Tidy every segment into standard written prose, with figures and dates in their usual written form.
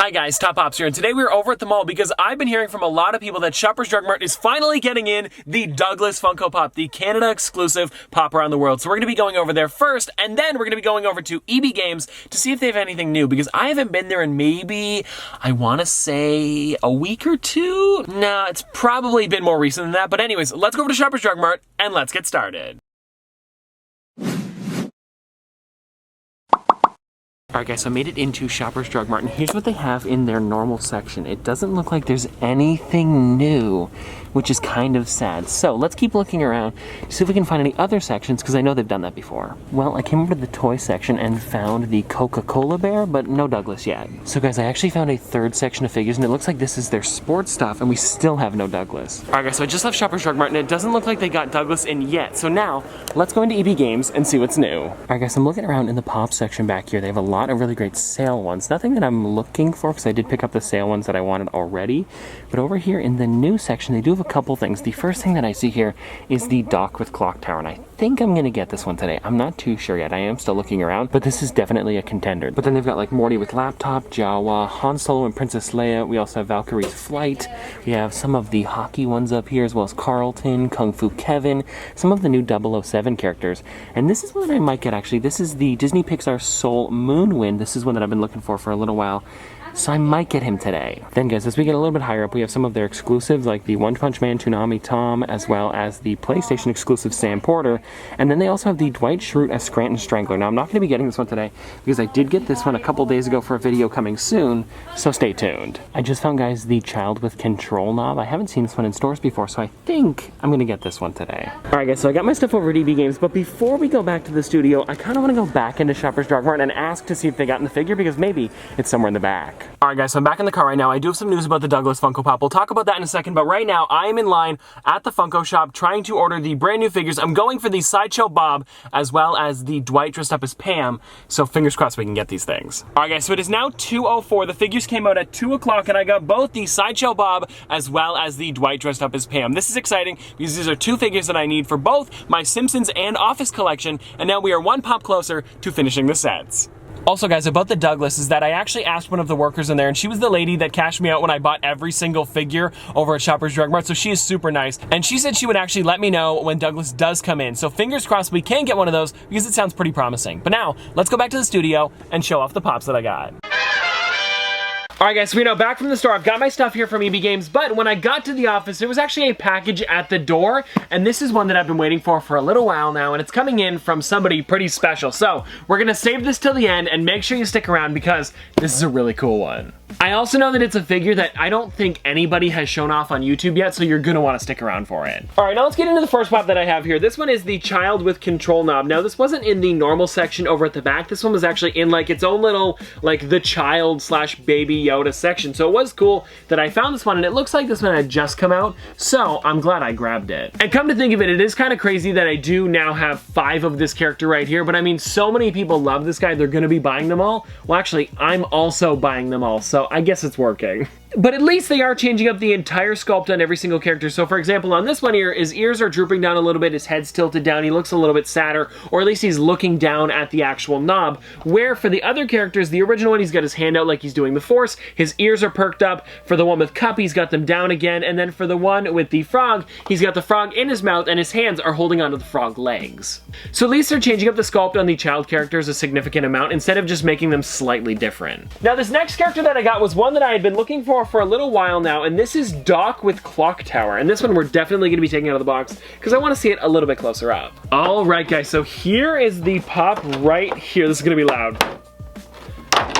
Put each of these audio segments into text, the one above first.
Hi guys, Top Pops here, and today we're over at the mall because I've been hearing from a lot of people that Shoppers Drug Mart is finally getting in the Douglas Funko Pop, the Canada exclusive pop around the world. So we're going to be going over there first, and then we're going to be going over to EB Games to see if they have anything new, because I haven't been there in maybe, I want to say, a week or two? No, it's probably been more recent than that, but anyways, let's go over to Shoppers Drug Mart, and let's get started. Alright guys, so I made it into Shoppers Drug Mart, and here's what they have in their normal section. It doesn't look like there's anything new, which is kind of sad. So let's keep looking around to see if we can find any other sections, because I know they've done that before. Well, I came over to the toy section and found the Coca-Cola bear, but no Douglas yet. So guys, I actually found a third section of figures, and it looks like this is their sports stuff, and we still have no Douglas. Alright guys, so I just left Shoppers Drug Mart, and it doesn't look like they got Douglas in yet. So now, let's go into EB Games and see what's new. Alright guys, I'm looking around in the Pop section back here. They have a lot of really great sale ones. Nothing that I'm looking for, because I did pick up the sale ones that I wanted already. But over here in the new section, they do have a couple things. The first thing that I see here is the dock with clock tower, and I think I'm gonna get this one today. I'm not too sure yet. I am still looking around, but this is definitely a contender. But then they've got like Morty with laptop, Jawa, Han Solo and Princess Leia. We also have Valkyrie's flight. We have some of the hockey ones up here, as well as Carlton, Kung Fu Kevin, some of the new 007 characters. And this is one that I might get actually. This is the Disney Pixar Soul Moonwind. This is one that I've been looking for a little while. So I might get him today. Then guys, as we get a little bit higher up, we have some of their exclusives like the One Punch Man Toonami Tom, as well as the PlayStation exclusive Sam Porter. And then they also have the Dwight Schrute as Scranton Strangler. Now I'm not going to be getting this one today because I did get this one a couple days ago for a video coming soon, so stay tuned. I just found, guys, the Child with Control knob. I haven't seen this one in stores before, so I think I'm going to get this one today. Alright guys, so I got my stuff over at EB Games, but before we go back to the studio, I kind of want to go back into Shoppers Drug Mart and ask to see if they got in the figure, because maybe it's somewhere in the back. Alright guys, so I'm back in the car right now. I do have some news about the Douglas Funko Pop. We'll talk about that in a second, but right now I am in line at the Funko Shop trying to order the brand new figures. I'm going for the Sideshow Bob as well as the Dwight dressed up as Pam, so fingers crossed we can get these things. Alright guys, so it is now 2:04. The figures came out at 2 o'clock and I got both the Sideshow Bob as well as the Dwight dressed up as Pam. This is exciting because these are two figures that I need for both my Simpsons and Office collection, and now we are one pop closer to finishing the sets. Also guys, about the Douglas is that I actually asked one of the workers in there, and she was the lady that cashed me out when I bought every single figure over at Shoppers Drug Mart, so she is super nice. And she said she would actually let me know when Douglas does come in. So fingers crossed we can get one of those, because it sounds pretty promising. But now, let's go back to the studio and show off the pops that I got. Alright guys, so we know back from the store. I've got my stuff here from EB Games, but when I got to the office, there was actually a package at the door, and this is one that I've been waiting for a little while now, and it's coming in from somebody pretty special. So we're gonna save this till the end, and make sure you stick around because this is a really cool one. I also know that it's a figure that I don't think anybody has shown off on YouTube yet, so you're gonna want to stick around for it. Alright, now let's get into the first pop that I have here. This one is the Child with Control knob. Now this wasn't in the normal section over at the back. This one was actually in like its own little, like the child slash baby Yoda section. So it was cool that I found this one, and it looks like this one had just come out, so I'm glad I grabbed it. And come to think of it, it is kind of crazy that I do now have 5 of this character right here, but I mean, so many people love this guy, they're gonna be buying them all. Well, actually, I'm also buying them all, so I guess it's working. But at least they are changing up the entire sculpt on every single character. So for example, on this one here, his ears are drooping down a little bit, his head's tilted down, he looks a little bit sadder, or at least he's looking down at the actual knob. Where for the other characters, the original one, he's got his hand out like he's doing the Force, his ears are perked up. For the one with Cup, he's got them down again, and then for the one with the frog, he's got the frog in his mouth and his hands are holding onto the frog legs. So at least they're changing up the sculpt on the child characters a significant amount instead of just making them slightly different. Now this next character that I got was one that I had been looking for a little while now, and this is Doc with Clock Tower, and this one we're definitely going to be taking out of the box because I want to see it a little bit closer up. Alright guys, so here is the pop right here. This is going to be loud.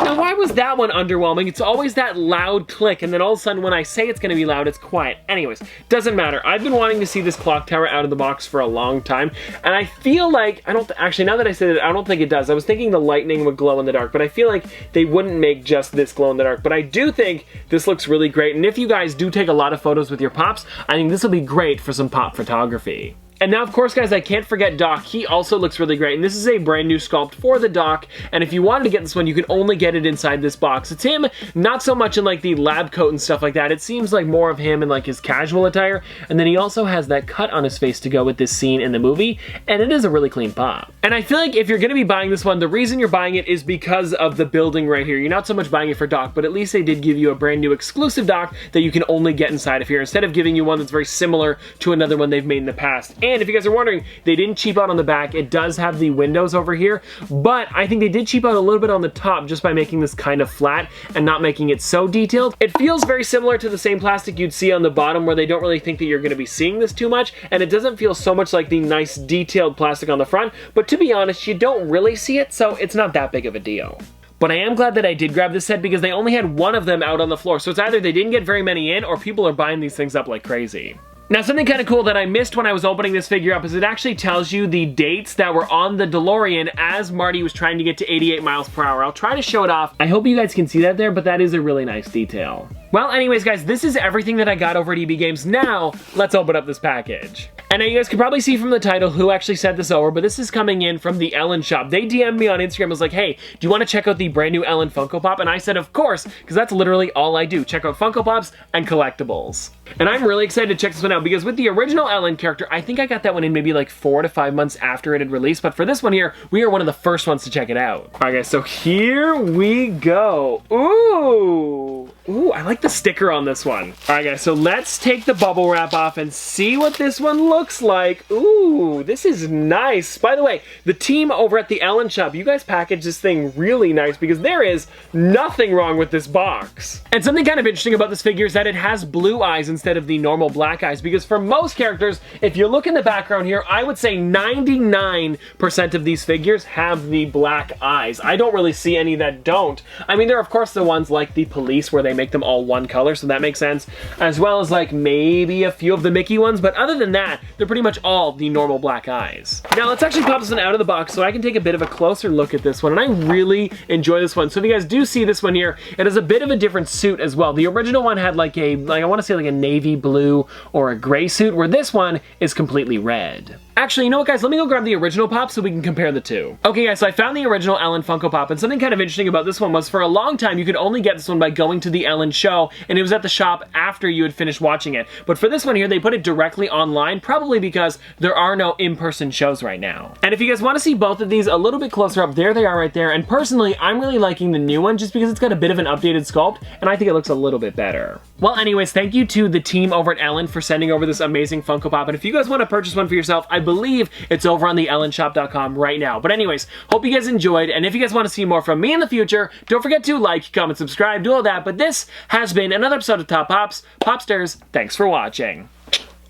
Now why was that one underwhelming? It's always that loud click, and then all of a sudden when I say it's going to be loud, it's quiet. Anyways, doesn't matter. I've been wanting to see this clock tower out of the box for a long time, and I feel like, actually now that I say that, I don't think it does. I was thinking the lightning would glow in the dark, but I feel like they wouldn't make just this glow in the dark. But I do think this looks really great, and if you guys do take a lot of photos with your pops, I think this will be great for some pop photography. And now, of course, guys, I can't forget Doc. He also looks really great, and this is a brand new sculpt for the Doc, and if you wanted to get this one, you can only get it inside this box. It's him, not so much in like the lab coat and stuff like that. It seems like more of him in like his casual attire, and then he also has that cut on his face to go with this scene in the movie, and it is a really clean pop. And I feel like if you're gonna be buying this one, the reason you're buying it is because of the building right here. You're not so much buying it for Doc, but at least they did give you a brand new exclusive Doc that you can only get inside of here, instead of giving you one that's very similar to another one they've made in the past. And if you guys are wondering, they didn't cheap out on the back. It does have the windows over here, but I think they did cheap out a little bit on the top just by making this kind of flat and not making it so detailed. It feels very similar to the same plastic you'd see on the bottom, where they don't really think that you're going to be seeing this too much, and it doesn't feel so much like the nice detailed plastic on the front, but to be honest, you don't really see it, so it's not that big of a deal. But I am glad that I did grab this set because they only had one of them out on the floor, so it's either they didn't get very many in or people are buying these things up like crazy. Now, something kind of cool that I missed when I was opening this figure up is it actually tells you the dates that were on the DeLorean as Marty was trying to get to 88 miles per hour. I'll try to show it off. I hope you guys can see that there, but that is a really nice detail. Well, anyways, guys, this is everything that I got over at EB Games. Now, let's open up this package. And now you guys can probably see from the title who actually sent this over, but this is coming in from the Ellen shop. They DM'd me on Instagram, was like, hey, do you want to check out the brand new Ellen Funko Pop? And I said, of course, because that's literally all I do. Check out Funko Pops and collectibles. And I'm really excited to check this one out because with the original Ellen character, I think I got that one in maybe like 4 to 5 months after it had released, but for this one here, we are one of the first ones to check it out. All right, guys, so here we go. Ooh, I like the sticker on this one. All right, guys, so let's take the bubble wrap off and see what this one looks like. Ooh, this is nice. By the way, the team over at the Ellen shop, you guys packaged this thing really nice because there is nothing wrong with this box. And something kind of interesting about this figure is that it has blue eyes instead of the normal black eyes, because for most characters, if you look in the background here, I would say 99% of these figures have the black eyes. I don't really see any that don't. I mean, there are of course the ones like the police where they make them all one color, so that makes sense, as well as like maybe a few of the Mickey ones, but other than that, they're pretty much all the normal black eyes. Now let's actually pop this one out of the box so I can take a bit of a closer look at this one, and I really enjoy this one. So if you guys do see this one here, it has a bit of a different suit as well. The original one had like a, I want to say like a navy blue or a gray suit, where this one is completely red. Actually, you know what, guys? Let me go grab the original Pop so we can compare the two. Okay, guys, so I found the original Ellen Funko Pop, and something kind of interesting about this one was for a long time you could only get this one by going to the Ellen show, and it was at the shop after you had finished watching it. But for this one here, they put it directly online, probably because there are no in-person shows right now. And if you guys want to see both of these a little bit closer up, there they are right there. And personally, I'm really liking the new one just because it's got a bit of an updated sculpt, and I think it looks a little bit better. Well, anyways, thank you to the team over at Ellen for sending over this amazing Funko Pop. And if you guys want to purchase one for yourself, I believe it's over on the ellenshop.com right now. But anyways, hope you guys enjoyed, and if you guys want to see more from me in the future, don't forget to like, comment, subscribe, do all that. But this has been another episode of Top Pops. Popsters, thanks for watching.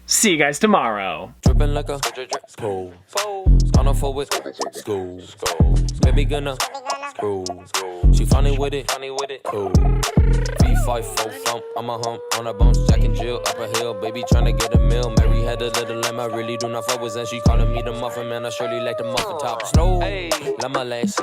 See you guys tomorrow. Dripping like a school. On a forward school. Baby gonna screw. She funny with it. Cool. V5 full thump. I'm a hump on a bounce. Jack and Jill up a hill. Baby tryna get a meal. Mary had a little lamb. I really do not fuck with, and she calling me the muffin man. I surely like the muffin top. Snow. Like my lashes.